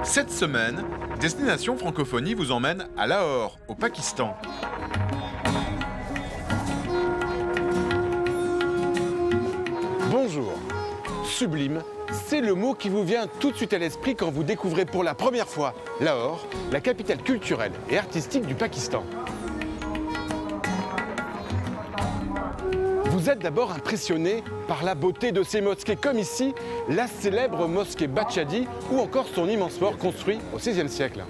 Cette semaine, Destination Francophonie vous emmène à Lahore, au Pakistan. Bonjour. Sublime, c'est le mot qui vous vient tout de suite à l'esprit quand vous découvrez pour la première fois Lahore, la capitale culturelle et artistique du Pakistan. Vous êtes d'abord impressionné par la beauté de ces mosquées, comme ici, la célèbre mosquée Bachadi ou encore son immense fort construit au XVIe siècle.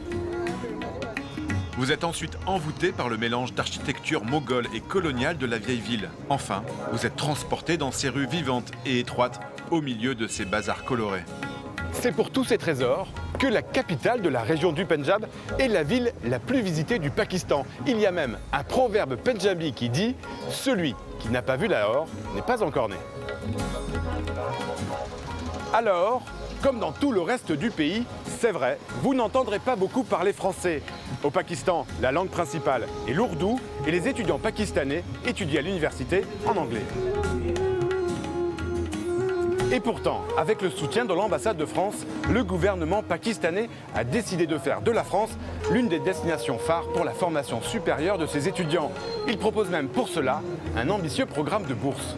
Vous êtes ensuite envoûté par le mélange d'architecture moghole et coloniale de la vieille ville. Enfin, vous êtes transporté dans ces rues vivantes et étroites au milieu de ces bazars colorés. C'est pour tous ces trésors que la capitale de la région du Pendjab est la ville la plus visitée du Pakistan. Il y a même un proverbe pendjabi qui dit « Celui qui n'a pas vu Lahore n'est pas encore né ». Alors, comme dans tout le reste du pays, c'est vrai, vous n'entendrez pas beaucoup parler français. Au Pakistan, la langue principale est l'ourdou et les étudiants pakistanais étudient à l'université en anglais. Et pourtant, avec le soutien de l'ambassade de France, le gouvernement pakistanais a décidé de faire de la France l'une des destinations phares pour la formation supérieure de ses étudiants. Il propose même pour cela un ambitieux programme de bourse.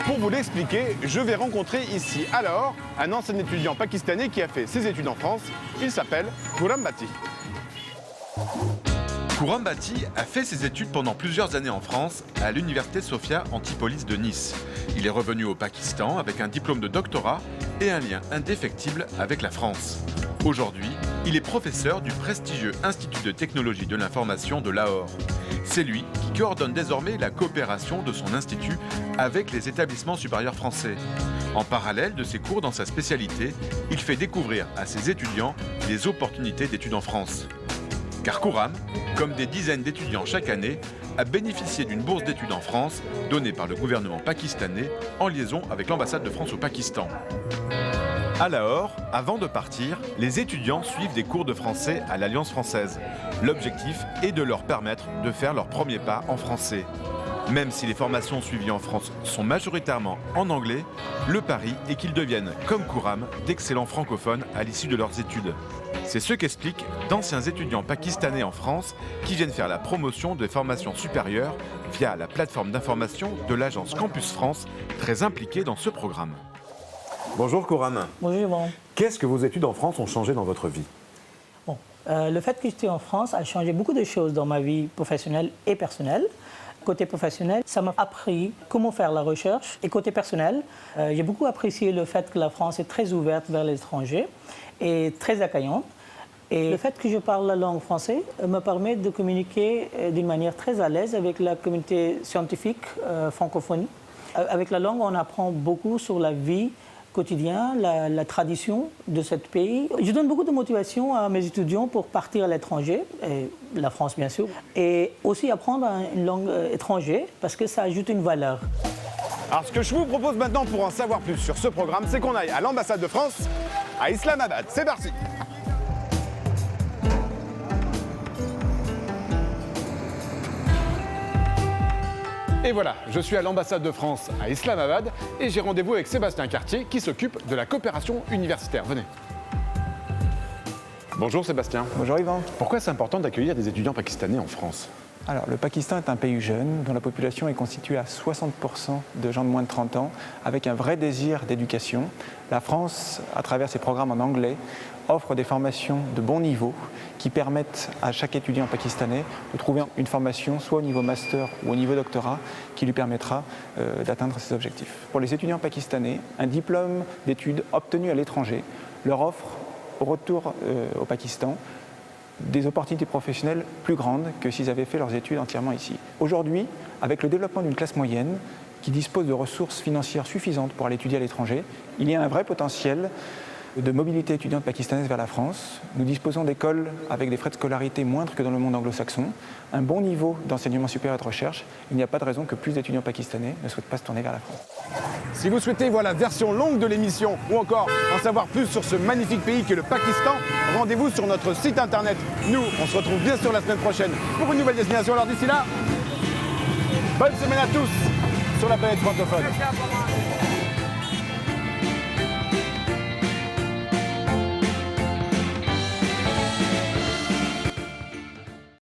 Pour vous l'expliquer, je vais rencontrer ici à Lahore un ancien étudiant pakistanais qui a fait ses études en France. Il s'appelle Khurram Bhatti. Khurram Bhatti a fait ses études pendant plusieurs années en France, à l'université Sophia Antipolis de Nice. Il est revenu au Pakistan avec un diplôme de doctorat et un lien indéfectible avec la France. Aujourd'hui, il est professeur du prestigieux Institut de technologie de l'information de Lahore. C'est lui qui coordonne désormais la coopération de son institut avec les établissements supérieurs français. En parallèle de ses cours dans sa spécialité, il fait découvrir à ses étudiants les opportunités d'études en France. Car Khurram, comme des dizaines d'étudiants chaque année, a bénéficié d'une bourse d'études en France donnée par le gouvernement pakistanais en liaison avec l'ambassade de France au Pakistan. À Lahore, avant de partir, les étudiants suivent des cours de français à l'Alliance française. L'objectif est de leur permettre de faire leur premier pas en français. Même si les formations suivies en France sont majoritairement en anglais, le pari est qu'ils deviennent, comme Khurram, d'excellents francophones à l'issue de leurs études. C'est ce qu'expliquent d'anciens étudiants pakistanais en France qui viennent faire la promotion des formations supérieures via la plateforme d'information de l'agence Campus France, très impliquée dans ce programme. Bonjour Khurram. Bonjour. Bon. Qu'est-ce que vos études en France ont changé dans votre vie? Le fait que j'étais en France a changé beaucoup de choses dans ma vie professionnelle et personnelle. Côté professionnel, ça m'a appris comment faire la recherche. Et côté personnel, j'ai beaucoup apprécié le fait que la France est très ouverte vers l'étranger et très accueillante. Et le fait que je parle la langue française me permet de communiquer d'une manière très à l'aise avec la communauté scientifique francophonie. Avec la langue, on apprend beaucoup sur la vie quotidienne, la tradition de ce pays. Je donne beaucoup de motivation à mes étudiants pour partir à l'étranger, et la France bien sûr, et aussi apprendre une langue étrangère parce que ça ajoute une valeur. Alors ce que je vous propose maintenant pour en savoir plus sur ce programme, c'est qu'on aille à l'ambassade de France à Islamabad. C'est parti! Et voilà, je suis à l'ambassade de France à Islamabad et j'ai rendez-vous avec Sébastien Cartier qui s'occupe de la coopération universitaire. Venez. Bonjour Sébastien. Bonjour Yvan. Pourquoi c'est important d'accueillir des étudiants pakistanais en France? Alors, le Pakistan est un pays jeune dont la population est constituée à 60% de gens de moins de 30 ans avec un vrai désir d'éducation. La France, à travers ses programmes en anglais, offre des formations de bon niveau qui permettent à chaque étudiant pakistanais de trouver une formation soit au niveau master ou au niveau doctorat qui lui permettra d'atteindre ses objectifs. Pour les étudiants pakistanais, un diplôme d'études obtenu à l'étranger leur offre au retour au Pakistan des opportunités professionnelles plus grandes que s'ils avaient fait leurs études entièrement ici. Aujourd'hui, avec le développement d'une classe moyenne qui dispose de ressources financières suffisantes pour aller étudier à l'étranger, il y a un vrai potentiel de mobilité étudiante pakistanaise vers la France. Nous disposons d'écoles avec des frais de scolarité moindres que dans le monde anglo-saxon, un bon niveau d'enseignement supérieur et de recherche. Il n'y a pas de raison que plus d'étudiants pakistanais ne souhaitent pas se tourner vers la France. Si vous souhaitez voir la version longue de l'émission ou encore en savoir plus sur ce magnifique pays qu'est le Pakistan, rendez-vous sur notre site internet. Nous, on se retrouve bien sûr la semaine prochaine pour une nouvelle destination. Alors d'ici là, bonne semaine à tous sur la planète francophone.